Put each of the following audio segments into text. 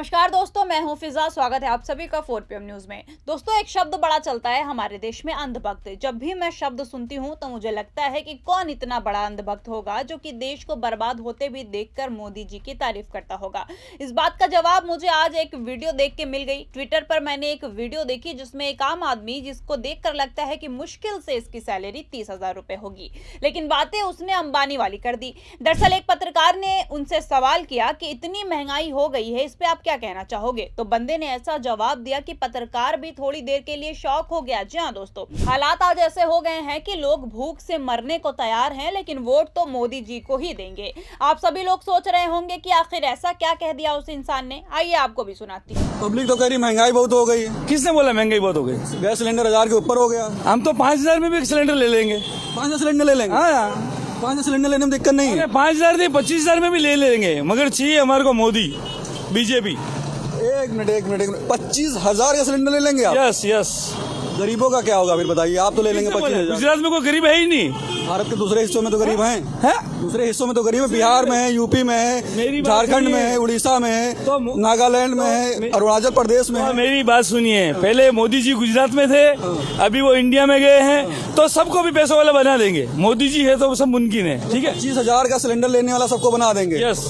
नमस्कार दोस्तों, मैं हूं फिजा। स्वागत है आप सभी का 4 PM न्यूज में। दोस्तों, एक शब्द बड़ा चलता है हमारे देश में, अंधभक्त। जब भी मैं शब्द सुनती हूं तो मुझे लगता है कि कौन इतना बड़ा अंधभक्त होगा जो कि देश को बर्बाद होते भी देखकर मोदी जी की तारीफ करता होगा। इस बात का जवाब मुझे आज एक वीडियो देख के मिल गई। ट्विटर पर मैंने एक वीडियो देखी जिसमें एक आम आदमी, जिसको देखकर लगता है कि मुश्किल से इसकी सैलरी 30,000 रुपए होगी, लेकिन बातें उसने अंबानी वाली कर दी। दरअसल एक पत्रकार ने उनसे सवाल किया कि इतनी महंगाई हो गई है, इस पे आप क्या कहना चाहोगे। तो बंदे ने ऐसा जवाब दिया कि पत्रकार भी थोड़ी देर के लिए शॉक हो गया। जी हाँ दोस्तों, हालात आज ऐसे हो गए हैं कि लोग भूख से मरने को तैयार हैं, लेकिन वोट तो मोदी जी को ही देंगे। आप सभी लोग सोच रहे होंगे कि आखिर ऐसा क्या कह दिया उस इंसान ने। आइए आपको भी सुनाती हूँ। पब्लिक तो कह रही महंगाई बहुत हो गई है। किसने बोला महंगाई बहुत हो गई? गैस सिलेंडर 1000 के ऊपर हो गया। हम तो 5,000 में भी एक सिलेंडर ले लेंगे। 5,000 सिलेंडर ले लेंगे। हाँ, 5,000 सिलेंडर लेने में दिक्कत नहीं है। 5,000 नहीं 25,000 में भी ले लेंगे, मगर चाहिए हमारे को मोदी, बीजेपी। एक मिनट 25,000 का सिलेंडर ले लेंगे आप? यस। गरीबों का क्या होगा फिर बताइए। आप तो ले लेंगे 25,000। गुजरात में कोई गरीब है ही नहीं। भारत के दूसरे हिस्सों में तो गरीब हैं। दूसरे हिस्सों में तो गरीब है। बिहार में है, यूपी में है, झारखंड में है, उड़ीसा में है, नागालैंड में है, अरुणाचल प्रदेश में है। मेरी बात सुनिए, पहले मोदी जी गुजरात में थे, अभी वो इंडिया में गए हैं, तो सबको भी पैसों वाला बना देंगे। मोदी जी है तो सब मुमकिन है। ठीक है, 25,000 का सिलेंडर लेने वाला सबको बना देंगे। यस।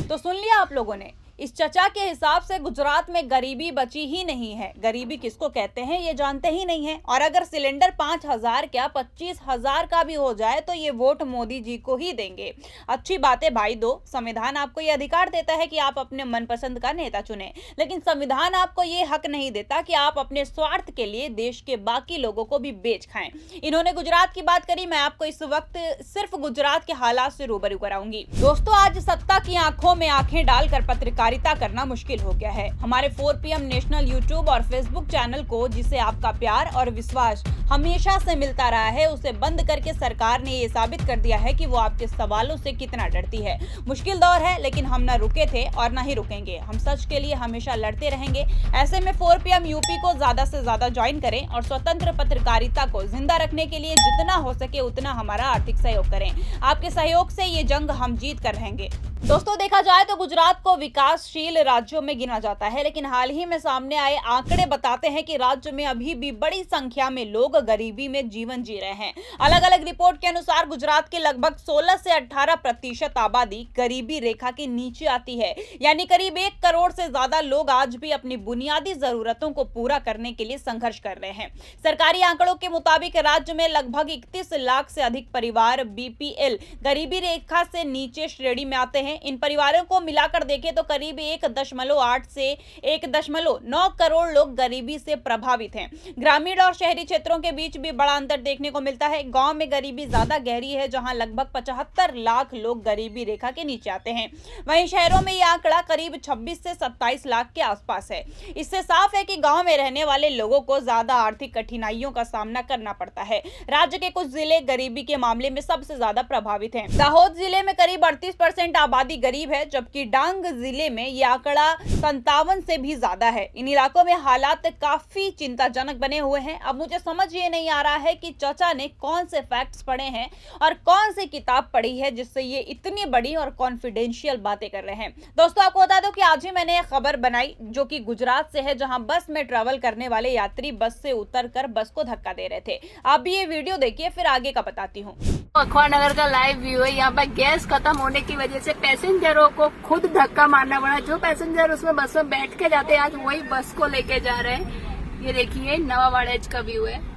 तो सुन लिया आप लोगों ने। इस चचा के हिसाब से गुजरात में गरीबी बची ही नहीं है। गरीबी किसको कहते हैं ये जानते ही नहीं है। और अगर सिलेंडर 5,000 क्या 25,000 का भी हो जाए तो ये वोट मोदी जी को ही देंगे। अच्छी बात है भाई दो। संविधान आपको ये अधिकार देता है कि आप अपने मनपसंद का नेता चुने, लेकिन संविधान आपको ये हक नहीं देता कि आप अपने स्वार्थ के लिए देश के बाकी लोगों को भी बेच खाएं। इन्होंने गुजरात की बात करी, मैं आपको इस वक्त सिर्फ गुजरात के हालात से रूबरू कराऊंगी। दोस्तों, आज सत्ता की आंखों में आंखें डालकर पत्रकारिता करना मुश्किल हो गया है। हमारे 4 PM नेशनल यूट्यूब और फेसबुक चैनल को, जिसे आपका प्यार और विश्वास हमेशा से मिलता रहा है, उसे बंद करके सरकार ने ये साबित कर दिया है कि वो आपके सवालों से कितना डरती है। मुश्किल दौर है, लेकिन हम न रुके थे और न ही रुकेंगे। हम सच के लिए हमेशा लड़ते रहेंगे। ऐसे में 4 PM यूपी को ज्यादा से ज्यादा ज्वाइन करें और स्वतंत्र पत्रकारिता को जिंदा रखने के लिए जितना हो सके उतना हमारा आर्थिक सहयोग करें। आपके सहयोग से ये जंग हम जीत कर रहेंगे। दोस्तों, देखा जाए तो गुजरात को विकासशील राज्यों में गिना जाता है, लेकिन हाल ही में सामने आए आंकड़े बताते हैं कि राज्य में अभी भी बड़ी संख्या में लोग गरीबी में जीवन जी रहे हैं। अलग अलग रिपोर्ट के अनुसार गुजरात के लगभग 16 से 18% आबादी गरीबी रेखा के नीचे आती है, यानी करीब 1 करोड़ से ज्यादा लोग आज भी अपनी बुनियादी जरूरतों को पूरा करने के लिए संघर्ष कर रहे हैं। सरकारी आंकड़ों के मुताबिक राज्य में लगभग 31 लाख से अधिक परिवार BPL गरीबी रेखा से नीचे श्रेणी में आते हैं। इन परिवारों को मिलाकर देखें तो करीब 1.8 से 1.9 करोड़ लोग गरीबी से प्रभावित हैं। ग्रामीण और शहरी क्षेत्रों के बीच भी बड़ा अंतर देखने को मिलता है। गांव में गरीबी ज्यादा गहरी है, जहां लगभग 75 लाख लोग गरीबी रेखा के नीचे आते हैं। वहीं शहरों में यह आंकड़ा करीब 26 से 27 लाख के आसपास है। इससे साफ है कि गांव में रहने वाले लोगों को ज्यादा आर्थिक कठिनाइयों का सामना करना पड़ता है। राज्य के कुछ जिले गरीबी के मामले में सबसे ज्यादा प्रभावित हैं। दाहोद जिले में करीब 38% आबादी गरीब है, जबकि डांग जिले में यह आंकड़ा 57 से भी ज्यादा है। इन इलाकों में हालात काफी चिंताजनक बने हुए हैं। अब मुझे समझ ये नहीं आ रहा है कि चाचा ने कौन से फैक्ट्स पढ़े हैं और कौन सी किताब पढ़ी है जिससे ये इतनी बड़ी और कॉन्फिडेंशियल बातें कर रहे हैं। दोस्तों, आपको बता दो कि आज ही मैंने एक खबर बनाई जो कि गुजरात से है, जहां बस में ट्रेवल करने वाले यात्री बस से उतरकर बस को धक्का दे रहे थे। आप भी ये वीडियो देखिए, फिर आगे का बताती हूँ। अखबारनगर का लाइव व्यू है। यहाँ पर गैस खत्म होने की वजह से पैसेंजरों को खुद धक्का मारना पड़ा। जो पैसेंजर उसमें बस में बैठ के जाते हैं, आज वही बस को लेके जा रहे हैं। ये देखिए नवावाड़ा एज का व्यू है।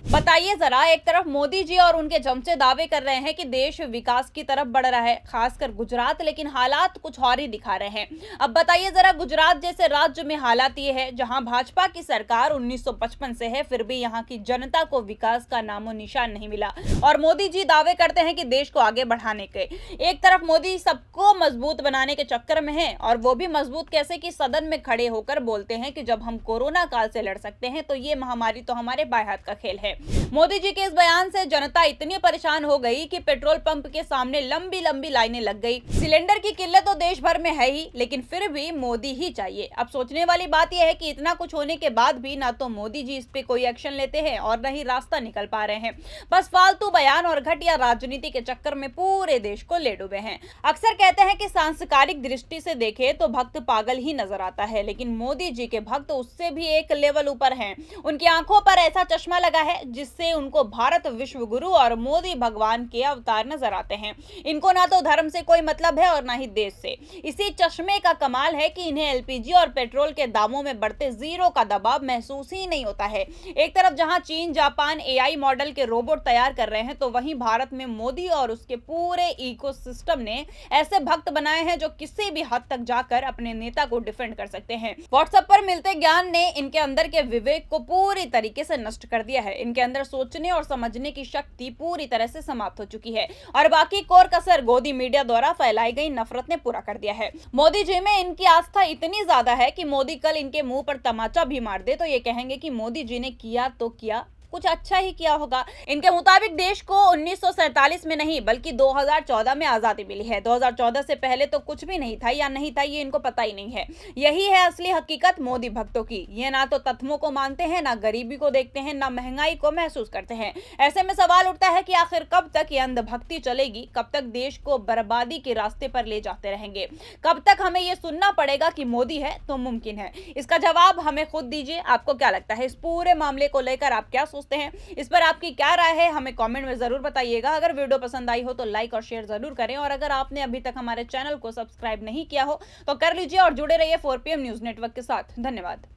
बताइए जरा, एक तरफ मोदी जी और उनके चमचे दावे कर रहे हैं कि देश विकास की तरफ बढ़ रहा है, खासकर गुजरात, लेकिन हालात कुछ और ही दिखा रहे हैं। अब बताइए जरा, गुजरात जैसे राज्य में हालात ये है जहां भाजपा की सरकार 1955 से है, फिर भी यहां की जनता को विकास का नामो निशान नहीं मिला। और मोदी जी दावे करते हैं कि देश को आगे बढ़ाने के। एक तरफ मोदी सबको मजबूत बनाने के चक्कर में है, और वो भी मजबूत कैसे कि सदन में खड़े होकर बोलते हैं कि जब हम कोरोना काल से लड़ सकते हैं तो ये महामारी तो हमारे बाएं हाथ का खेल है। मोदी जी के इस बयान से जनता इतनी परेशान हो गई कि पेट्रोल पंप के सामने लंबी लंबी लाइनें लग गई। सिलेंडर की किल्लत तो देश भर में है ही, लेकिन फिर भी मोदी ही चाहिए। अब सोचने वाली बात यह है कि इतना कुछ होने के बाद भी ना तो मोदी जी इस पे कोई एक्शन लेते हैं और न ही रास्ता निकल पा रहे हैं। बस फालतू बयान और घटिया राजनीति के चक्कर में पूरे देश को ले डूबे हैं। अक्सर कहते हैं कि सांस्कारिक दृष्टि से देखें तो भक्त पागल ही नजर आता है, लेकिन मोदी जी के भक्त उससे भी एक लेवल ऊपर हैं। उनकी आंखों पर ऐसा चश्मा लगा है जिससे उनको भारत विश्व गुरु और मोदी भगवान के अवतार नजर आते हैं। इनको ना तो धर्म से कोई मतलब है और ना ही देश से। इसी चश्मे का कमाल है कि इन्हें एलपीजी और पेट्रोल के दामों में बढ़ते जीरो का दबाव महसूस ही नहीं होता है। एक तरफ जहां चीन जापान एआई मॉडल के रोबोट तैयार कर रहे हैं, तो वहीं भारत में मोदी और उसके पूरे इकोसिस्टम ने ऐसे भक्त बनाए हैं जो किसी भी हद तक जाकर अपने नेता को डिफेंड कर सकते हैं। व्हाट्सएप पर मिलते ज्ञान ने इनके अंदर के विवेक को पूरी तरीके से नष्ट कर दिया है। इनके अंदर सोचने और समझने की शक्ति पूरी तरह से समाप्त हो चुकी है और बाकी कोर कसर गोदी मीडिया द्वारा फैलाई गई नफरत ने पूरा कर दिया है। मोदी जी में इनकी आस्था इतनी ज्यादा है कि मोदी कल इनके मुंह पर तमाचा भी मार दे तो ये कहेंगे कि मोदी जी ने किया तो किया, कुछ अच्छा ही किया होगा। इनके मुताबिक देश को 1947 में नहीं बल्कि 2014 में आजादी मिली है। 2014 से पहले तो कुछ भी नहीं था या नहीं था ये इनको पता ही नहीं है। यही है असली हकीकत मोदी भक्तों की। ये ना तो तथ्यों को मानते हैं, ना गरीबी को देखते हैं, ना महंगाई को महसूस करते हैं। ऐसे में सवाल उठता है कि आखिर कब तक ये अंधभक्ति चलेगी, कब तक देश को बर्बादी के रास्ते पर ले जाते रहेंगे, कब तक हमें ये सुनना पड़ेगा कि मोदी है तो मुमकिन है। इसका जवाब हमें खुद दीजिए। आपको क्या लगता है इस पूरे मामले को लेकर, आप क्या सोचते हैं, इस पर आपकी क्या राय है, हमें कमेंट में जरूर बताइएगा। अगर वीडियो पसंद आई हो तो लाइक और शेयर जरूर करें और अगर आपने अभी तक हमारे चैनल को सब्सक्राइब नहीं किया हो तो कर लीजिए और जुड़े रहिए 4PM न्यूज नेटवर्क के साथ। धन्यवाद।